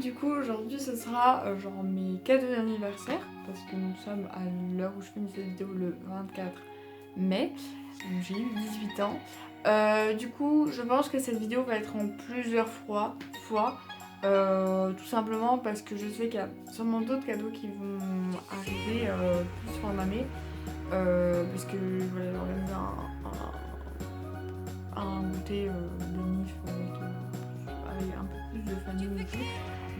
du coup aujourd'hui ce sera genre mes cadeaux d'anniversaire parce que nous sommes à l'heure où je filme cette vidéo le 24 mai, donc j'ai eu 18 ans. Du coup je pense que cette vidéo va être en plusieurs fois, tout simplement parce que je sais qu'il y a sûrement d'autres cadeaux qui vont arriver plus fin d'année, parce que je vais organiser un goûter de NIF avec un peu plus de famille et tout.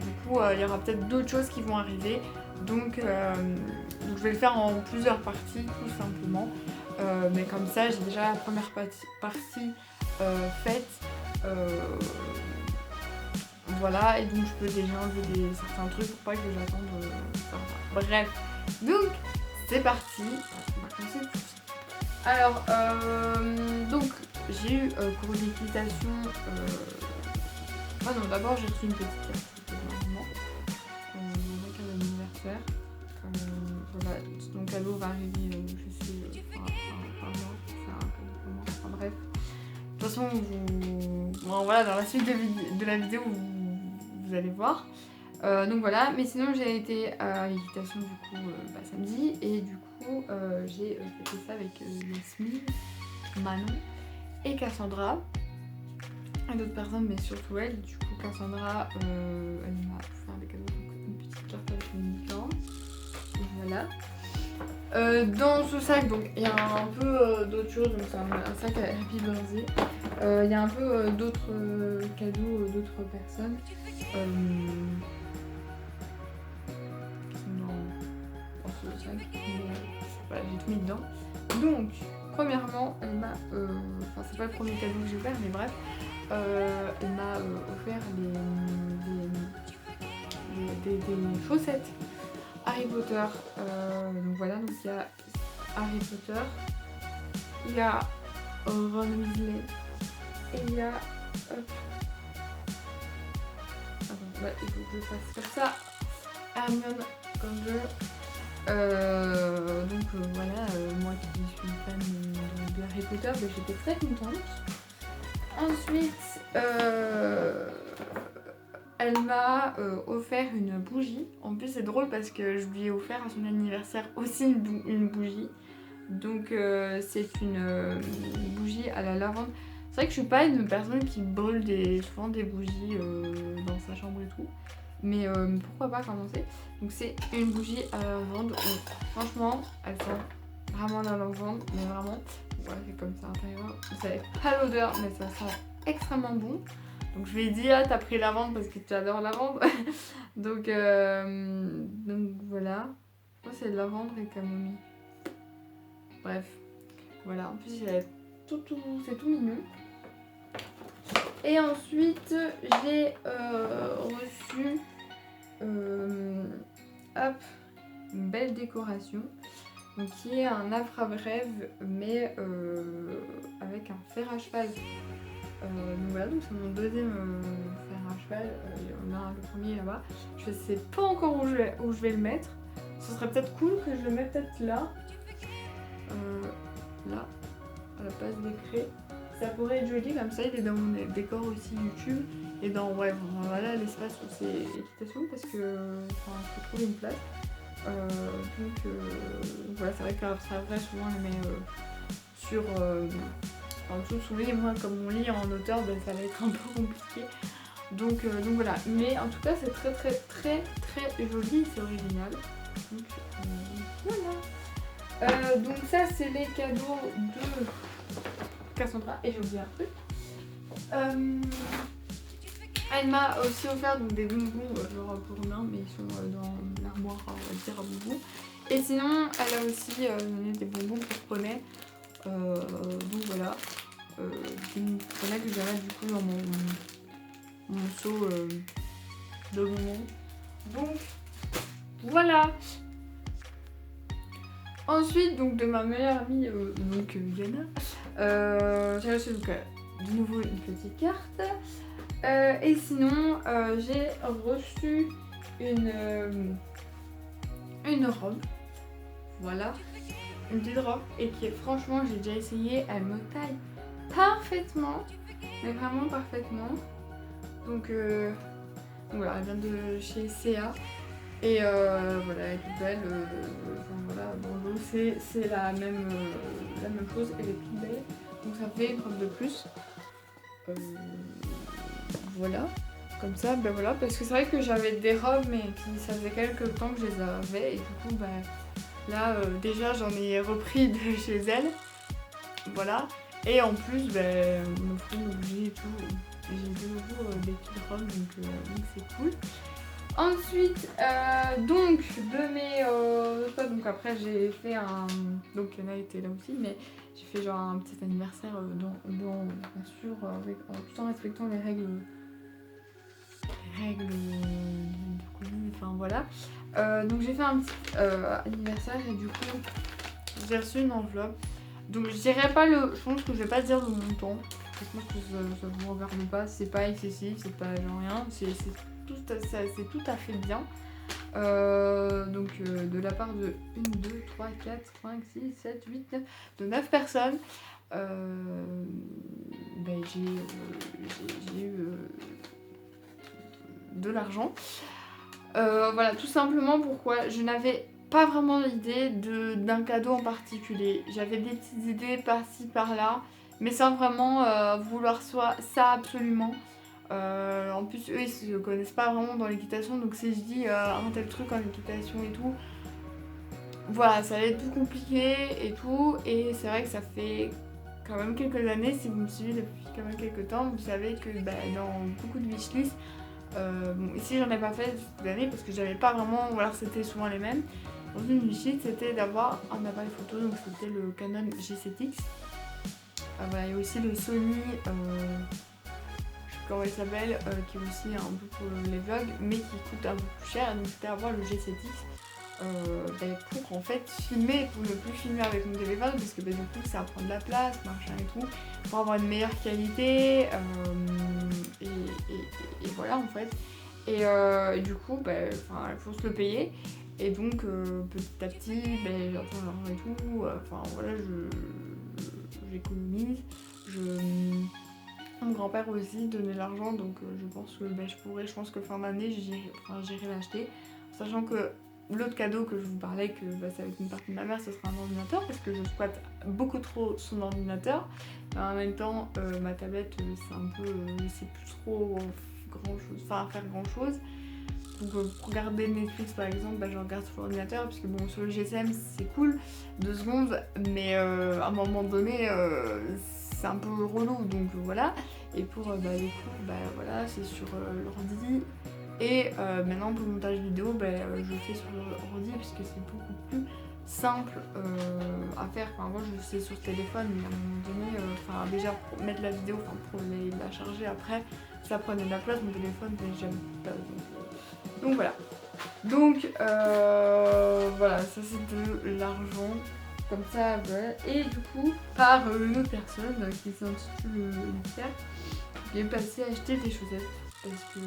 Du coup, il y aura peut-être d'autres choses qui vont arriver. Donc je vais le faire en plusieurs parties, tout simplement. Mais comme ça, j'ai déjà la première partie faite. Voilà, et donc je peux déjà enlever certains trucs pour pas que j'attende. Bref, donc c'est parti. On va commencer tout ça. Alors, donc j'ai eu cours d'équitation. Ah non, d'abord j'ai reçu une petite carte, c'était normalement. Avec un anniversaire. Voilà, mon cadeau va arriver, je sais, fin mois, c'est un cadeau pour moi. Enfin bref. De toute façon, bon, voilà, dans la suite de la vidéo, vous allez voir. Donc voilà, mais sinon j'ai été à l'équitation du coup samedi, et du coup j'ai fait ça avec Yasmine, Manon et Cassandra. Et d'autres personnes, mais surtout elle. Du coup Cassandra, elle m'a offert des cadeaux, donc une petite carte avec une licorne. Voilà. Dans ce sac, donc il y a un peu d'autres choses, donc c'est un sac à Happy Birthday. Il y a un peu d'autres cadeaux d'autres personnes. Qui sont dans ce sac, mais voilà, j'ai tout mis dedans. Donc, premièrement, elle m'a. Enfin, c'est pas le premier cadeau que j'ai offert, mais bref. Elle m'a offert des chaussettes Harry Potter. Donc voilà, donc il y a Harry Potter, il y a Ron Weasley, et il y a. Attends, ouais, il faut que je fasse comme ça. Hermione Granger. Donc voilà, moi qui suis fan de Harry Potter, j'étais très contente. Ensuite, elle m'a offert une bougie. En plus, c'est drôle parce que je lui ai offert à son anniversaire aussi une bougie. Donc, c'est une bougie à la lavande. C'est vrai que je suis pas une personne qui brûle souvent des bougies dans sa chambre et tout. Mais pourquoi pas commencer. Donc, c'est une bougie à la lavande. Franchement, elle sent vraiment la lavande, mais vraiment. Ouais, c'est comme ça à l'intérieur. Vous savez pas l'odeur, mais ça sent extrêmement bon. Donc je lui ai dit, ah t'as pris lavande parce que tu adores lavande. donc voilà. Moi c'est lavande et camomille. Bref. Voilà, en plus c'est tout mignon. Et ensuite j'ai reçu une belle décoration. Donc, qui est un Afrabrève, mais avec un fer à cheval. Donc voilà, donc c'est mon deuxième fer à cheval. Il y en a le premier là-bas. Je sais pas encore où je vais le mettre. Ce serait peut-être cool que je le mette peut-être là. Là, à la place des craies. Ça pourrait être joli, comme ça il est dans mon décor aussi YouTube. Et dans, ouais, voilà l'espace où c'est équitation, parce que je trouve une place. Donc voilà, c'est vrai que c'est vrai, souvent on les met sur en dessous de son lit, et moi comme mon lit en hauteur, ben, ça va être un peu compliqué. Donc voilà, mais en tout cas c'est très joli, c'est original. Donc voilà. Donc ça c'est les cadeaux de Cassandra, et j'ai oublié un truc. Elle m'a aussi offert donc, des bonbons, genre pour main, mais ils sont dans l'armoire, on va dire, à bonbons. Et sinon, elle a aussi donné des bonbons pour poney. Donc voilà. Des poney que je vais mettre du coup dans mon seau de bonbons. Donc voilà. Ensuite, donc de ma meilleure amie, donc Yana, j'ai reçu donc, de nouveau une petite carte. Et sinon, j'ai reçu une robe, voilà, une petite robe, et qui franchement, j'ai déjà essayé, elle me taille parfaitement, mais vraiment parfaitement. Donc Voilà, elle vient de chez CA. Et voilà, elle est toute belle. Enfin voilà, Banjo, c'est la même chose. Elle est toute belle. Donc ça fait une robe de plus. Voilà. Comme ça, ben voilà. Parce que c'est vrai que j'avais des robes, mais ça faisait quelques temps que je les avais. Et du coup, ben là, déjà, j'en ai repris de chez elle. Voilà. Et en plus, ben, mon frère m'obligeait et tout. J'ai de nouveau des petites robes, donc c'est cool. Ensuite, donc, de mes... donc après, j'ai fait un... Donc, Yana était là aussi, mais j'ai fait genre un petit anniversaire bien sûr, tout en respectant les règles de Covid, enfin voilà. Donc, j'ai fait un petit anniversaire et du coup, j'ai reçu une enveloppe. Donc, je dirais pas le... Je pense que je vais pas dire le montant. Je pense que ça vous regarde pas, c'est pas excessif, c'est pas genre rien, c'est tout à fait bien. Donc de la part de 1, 2, 3, 4, 5, 6, 7, 8, 9, de 9 personnes, j'ai eu de l'argent. Voilà, tout simplement pourquoi je n'avais pas vraiment l'idée d'un cadeau en particulier. J'avais des petites idées par-ci, par-là, mais sans vraiment vouloir ça absolument. En plus, eux, ils se connaissent pas vraiment dans l'équitation, donc si je dis un tel truc en équitation et tout, voilà, ça allait être plus compliqué et tout. Et c'est vrai que ça fait quand même quelques années, si vous me suivez depuis quand même quelques temps, vous savez que dans beaucoup de wishlists, bon, ici j'en ai pas fait cette année parce que j'avais pas vraiment, ou alors c'était souvent les mêmes. Dans une wishlist, c'était d'avoir un appareil photo, donc c'était le Canon G7X. Voilà, et aussi le Sony. Comment elle s'appelle, qui est aussi un peu pour les vlogs, mais qui coûte un peu plus cher. Donc c'était avoir le G7X pour en fait filmer, pour ne plus filmer avec mon téléphone, parce que du coup ça prend de la place, machin et tout, pour avoir une meilleure qualité, et voilà en fait. Et du coup, il faut se le payer. Et donc petit à petit, j'entends l'argent et tout, enfin voilà, j'économise, mon grand-père aussi donnait l'argent, donc je pense que je pense que fin d'année j'irai l'acheter. Sachant que l'autre cadeau que je vous parlais, que c'est avec une partie de ma mère, ce sera un ordinateur, parce que je squatte beaucoup trop son ordinateur. En même temps, ma tablette, c'est un peu, c'est plus trop faire grand chose. Donc pour regarder Netflix par exemple, je regarde sur l'ordinateur, parce que bon, sur le GSM c'est cool, 2 secondes, mais à un moment donné c'est un peu relou, donc voilà. Et pour les cours, voilà, c'est sur l'ordi. Et maintenant pour le montage vidéo, je fais sur l'ordi parce que c'est beaucoup plus simple à faire. Enfin, moi je sais sur téléphone, mais à un moment donné, déjà pour mettre la vidéo, pour la charger après, ça prenait de la place, mon téléphone n'avait jamais de place. Donc voilà. Donc voilà, ça c'est de l'argent. Comme ça, voilà. Et du coup, par une autre personne qui s'intitule Lucas, qui est passée à acheter des chaussettes. Parce que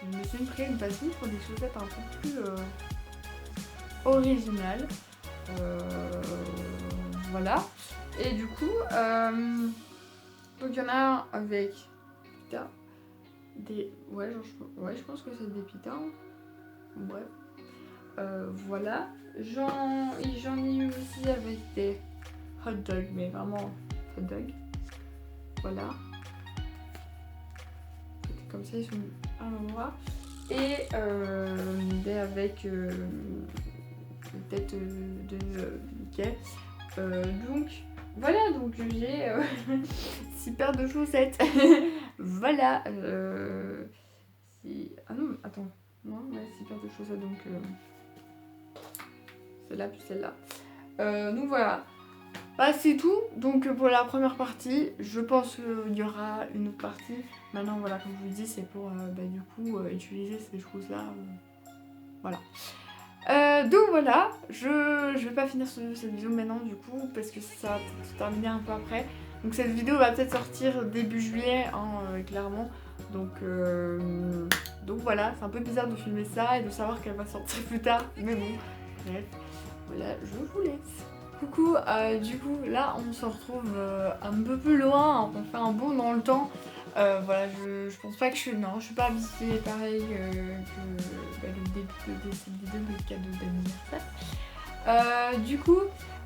je me suis pris une passion pour des chaussettes un peu plus originales. Voilà. Et du coup, donc il y en a un avec putain, des. Ouais, je pense que c'est des pitas. Hein. Bref. Voilà. J'en ai eu aussi avec des hot dogs, mais vraiment hot dogs. Voilà. Comme ça, ils sont à l'endroit. Et avec une tête de Mickey. Donc voilà, donc j'ai 6 paires de chaussettes. Voilà. Ah non, attends. Non, ouais, 6 paires de chaussettes, donc celle-là puis celle-là. Donc voilà. C'est tout. Donc pour la première partie, je pense qu'il y aura une autre partie. Maintenant, voilà, comme je vous dis, c'est pour du coup utiliser ces choses-là. Voilà. Donc voilà, je vais pas finir cette vidéo maintenant du coup, parce que ça va se terminer un peu après. Donc cette vidéo va peut-être sortir début juillet, clairement. Donc voilà, c'est un peu bizarre de filmer ça et de savoir qu'elle va sortir plus tard. Mais bon, bref, voilà, je vous laisse. Coucou, du coup là on se retrouve un peu plus loin, on fait un bond dans le temps. Voilà, je pense pas que je suis pas habituée pareil que le début de cette vidéo de cadeau d'anniversaire. Du coup,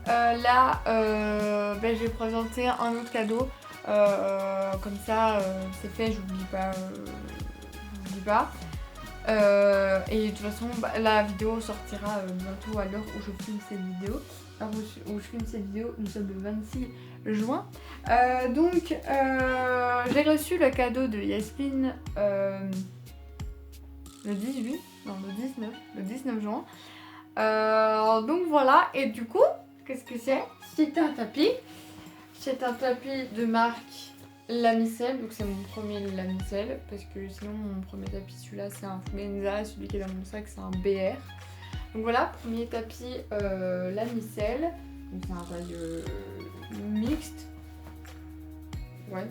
là, je vais présenter un autre cadeau. Comme ça, c'est fait, j'oublie pas. Et de toute façon, la vidéo sortira bientôt à l'heure où je filme cette vidéo. Alors, où je filme cette vidéo, nous sommes le 26 juin. Donc, j'ai reçu le cadeau de Yasmine le 19 juin. Donc voilà, et du coup, qu'est-ce que c'est? C'est un tapis. C'est un tapis de marque Lamiselle, donc c'est mon premier Lamiselle, parce que sinon mon premier tapis, celui-là c'est un Fugenza, celui qui est dans mon sac c'est un BR. Donc voilà, premier tapis Lamiselle, donc c'est un taille mixte, ouais,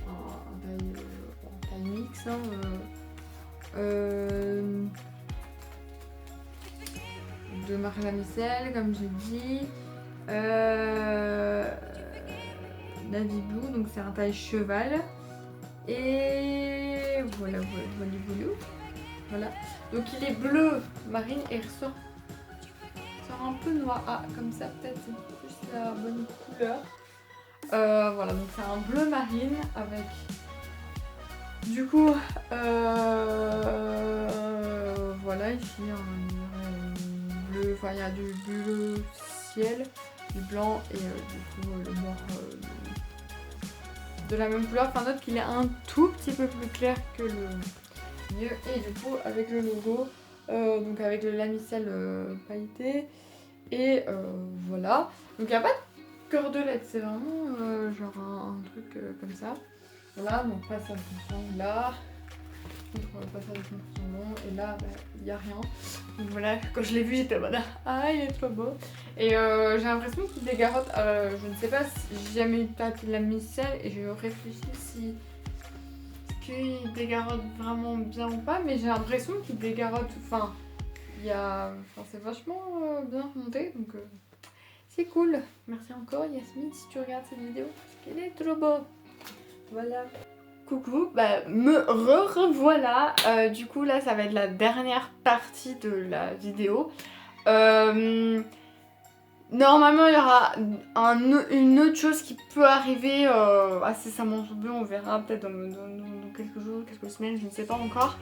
un taille mixte, hein, de marque Lamiselle, comme j'ai dit. Navy Blue, donc c'est un taille cheval. Et voilà. Donc il est bleu marine et ressort un peu noir. Ah, comme ça peut-être c'est plus la bonne couleur. Voilà, donc c'est un bleu marine avec du coup voilà ici un bleu, enfin il y a du bleu ciel, du blanc et du coup le noir de la même couleur, enfin note qu'il est un tout petit peu plus clair que le mieux, et du coup avec le logo, donc avec le Lamiselle pailleté, et voilà, donc il n'y a pas de cordelette, c'est vraiment genre un truc comme ça, voilà, donc passage de sang là, passage de sang long, et là il n'y a rien, donc voilà, quand je l'ai vu j'étais en mode ah il est trop beau, et j'ai l'impression qu'il dégarote, je ne sais pas si j'ai jamais eu de Lamiselle et je réfléchis si qu'il dégarote vraiment bien ou pas, mais j'ai l'impression qu'il dégarote, enfin c'est vachement bien monté, donc c'est cool. Merci encore Yasmine si tu regardes cette vidéo, parce qu'elle est trop beau. Voilà. Coucou, me revoilà. Du coup là ça va être la dernière partie de la vidéo. Normalement il y aura une autre chose qui peut arriver incessamment sous peu, on verra peut-être dans quelques jours, quelques semaines, je ne sais pas encore.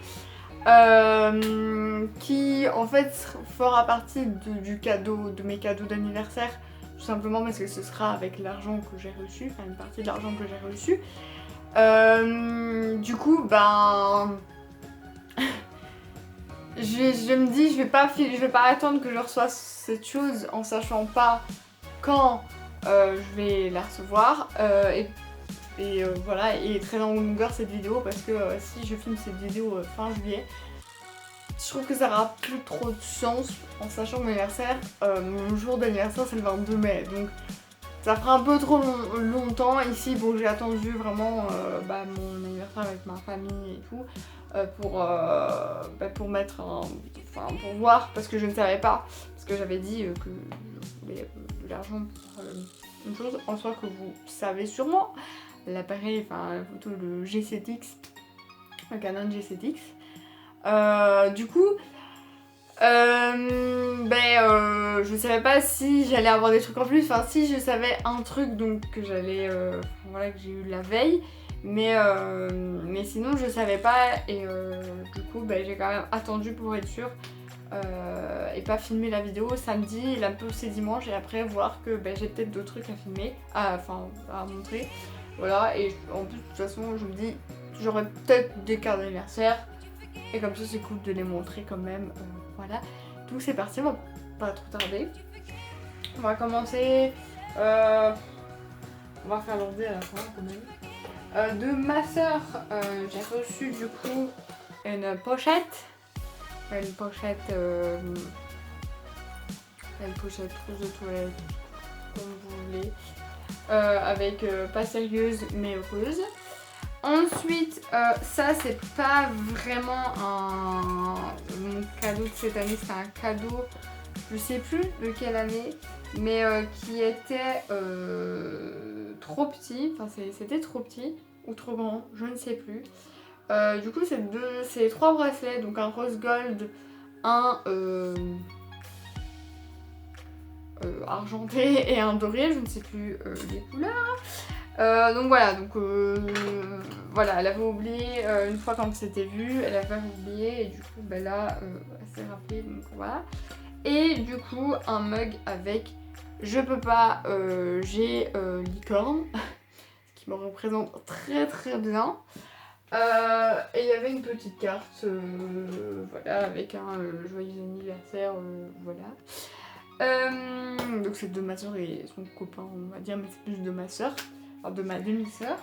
Qui en fait fera partie du cadeau, de mes cadeaux d'anniversaire, tout simplement parce que ce sera avec l'argent que j'ai reçu, enfin une partie de l'argent que j'ai reçu. Du coup je me dis je vais pas attendre que je reçoive cette chose en sachant pas quand je vais la recevoir, et voilà, et très en longueur cette vidéo, parce que si je filme cette vidéo fin juillet, je trouve que ça n'aura plus trop de sens en sachant que mon jour d'anniversaire c'est le 22 mai, donc ça fera un peu trop longtemps. Ici bon, j'ai attendu vraiment mon anniversaire avec ma famille et tout, pour mettre pour voir, parce que je ne savais pas, parce que j'avais dit que je voulais de l'argent pour une chose en soi que vous savez sûrement, l'appareil, la photo, le G7X, le Canon G7X. Du coup je savais pas si j'allais avoir des trucs en plus, enfin si je savais un truc donc que j'allais que j'ai eu la veille, mais sinon je savais pas, et du coup j'ai quand même attendu pour être sûre, et pas filmer la vidéo samedi, la poster dimanche, et après voir que j'ai peut-être d'autres trucs à filmer, à montrer, voilà. Et en plus de toute façon je me dis j'aurai peut-être des cartes d'anniversaire, et comme ça c'est cool de les montrer quand même, voilà. Donc c'est parti, on va pas trop tarder. On va commencer, on va faire l'ordi à la fin quand même. De ma soeur, j'ai reçu du coup une pochette. Une pochette trousse de toilette, comme vous voulez. Avec pas sérieuse mais heureuse. Ensuite, ça c'est pas vraiment mon cadeau de cette année, c'est un cadeau, je sais plus de quelle année, mais qui était trop petit, enfin c'était trop petit. ou trop grand, je ne sais plus. Du coup c'est 3 bracelets, donc un rose gold, un argenté et un doré, je ne sais plus les couleurs. Donc voilà, voilà, elle avait oublié une fois quand c'était vu, elle avait oublié et du coup là elle s'est rappelée, donc voilà. Et du coup un mug avec je peux pas, j'ai licorne, ce qui me représente très très bien. Et il y avait une petite carte, voilà, avec un joyeux anniversaire, voilà. Donc c'est de ma soeur et son copain, on va dire, mais c'est plus de ma soeur, enfin de ma demi-soeur.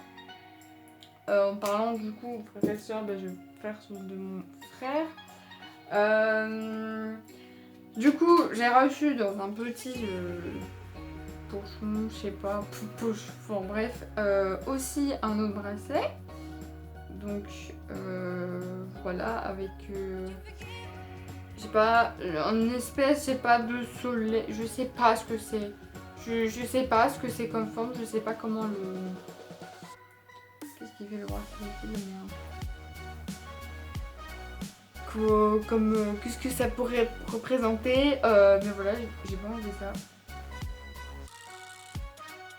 En parlant du coup frère et soeur, je vais faire celui de mon frère. Du coup j'ai reçu dans un petit pochon, je sais pas, poche, enfin bref, aussi un autre bracelet. Donc voilà, avec je sais pas, une espèce, je sais pas, de soleil, je sais pas ce que c'est. Je sais pas ce que c'est comme forme, je sais pas comment le... Qu'est-ce qu'il fait le bracelet? Comme qu'est-ce que ça pourrait représenter, mais voilà, j'ai pas envie de ça.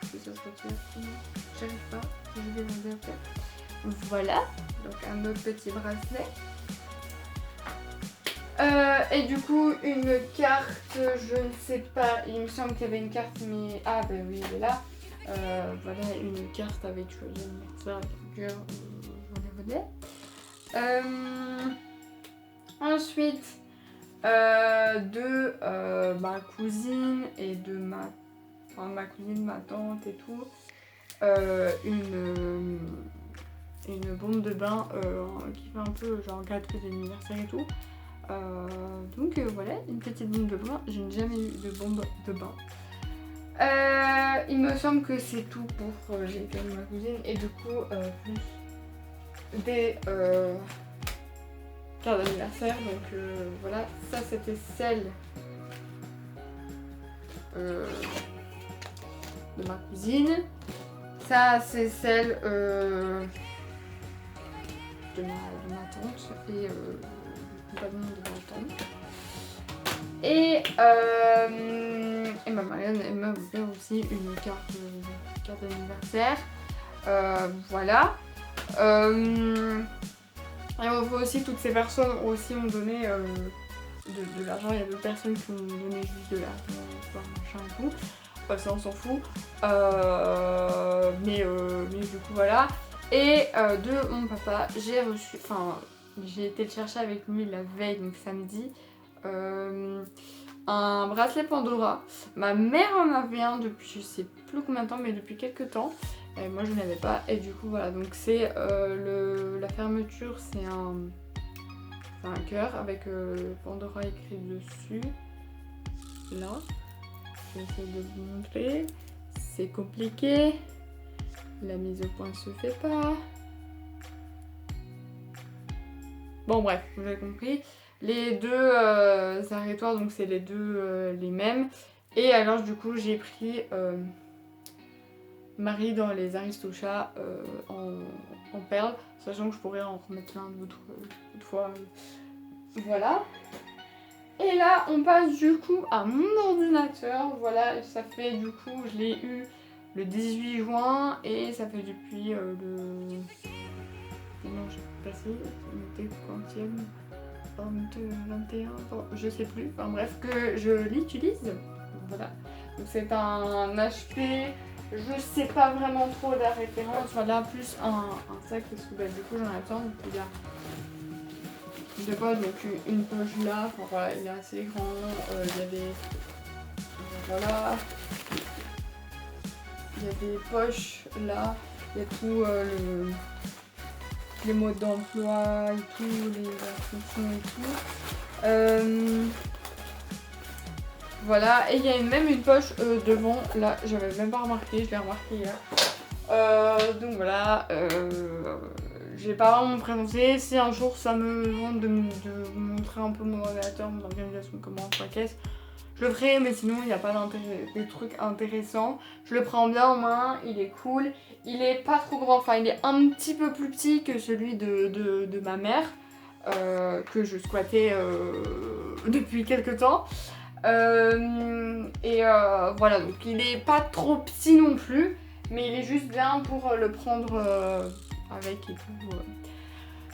Est-ce que ça se retire? J'arrive pas, je vais le faire. Voilà, donc un autre petit bracelet. Et du coup une carte, je ne sais pas, il me semble qu'il y avait une carte mais... Ah bah oui elle est là. Voilà une carte avec joyeux anniversaire, avec un cœur, voilà. Ensuite de ma cousine et de ma cousine, ma tante et tout, une bombe de bain qui fait un peu genre gâteau d'anniversaire et tout. Donc voilà, une petite bombe de bain. Je n'ai jamais eu de bombe de bain. Il me semble que c'est tout pour j'ai fait ma cousine et du coup plus des cartes d'anniversaire. Donc voilà, ça c'était celle de ma cousine. Ça c'est celle de ma tante et compagnon de ma tante. Et ma Marianne, elle m'a offert aussi une carte d'anniversaire. Voilà. Et on voit aussi toutes ces personnes aussi ont donné de l'argent. Il y a d'autres personnes qui ont donné juste de l'argent, machin et tout. Ça on s'en fout. Mais du coup voilà. Et de mon papa, j'ai reçu, j'ai été le chercher avec lui la veille, donc samedi, un bracelet Pandora. Ma mère en avait un depuis je sais plus combien de temps, mais depuis quelques temps. Et moi je n'avais pas. Et du coup voilà, donc c'est la fermeture, c'est un cœur avec Pandora écrit dessus. Là, je vais essayer de vous montrer. C'est compliqué. La mise au point se fait pas. Bon bref, vous avez compris. Les deux arrêtoirs, donc c'est les deux les mêmes. Et alors du coup j'ai pris Marie dans les Aristochats en perles, sachant que je pourrais en remettre plein d'autres fois. Voilà. Et là on passe du coup à mon ordinateur. Voilà, ça fait du coup, je l'ai eu le 18 juin et ça fait depuis non, j'ai passé, c'était quantième, 22, 21, je sais plus, enfin bref, que je l'utilise. Voilà. Donc c'est un HP, je sais pas vraiment trop la référence, voilà, plus un sac parce que du coup j'en attends. Donc il y a de quoi, donc une poche là, enfin voilà, il est assez grand, il y a des. Voilà. Il y a des poches là, il y a tout les modes d'emploi et tout, les instructions et tout. Voilà, et il y a même une poche devant, là, j'avais même pas remarqué, je l'ai remarqué hier. Donc voilà, je vais pas vraiment me présenter. Si un jour ça me demande de vous montrer un peu mon ordinateur, mon organisation, comment on caisse, je le ferai, mais sinon il n'y a pas des trucs intéressants. Je le prends bien en main, il est cool. Il est pas trop grand, enfin il est un petit peu plus petit que celui de ma mère, que je squattais depuis quelques temps. Voilà, donc il est pas trop petit non plus, mais il est juste bien pour le prendre avec et tout.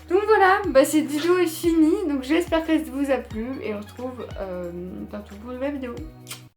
Donc voilà, bah, cette vidéo est finie, donc j'espère qu'elle vous a plu et on se retrouve bientôt pour une nouvelle vidéo.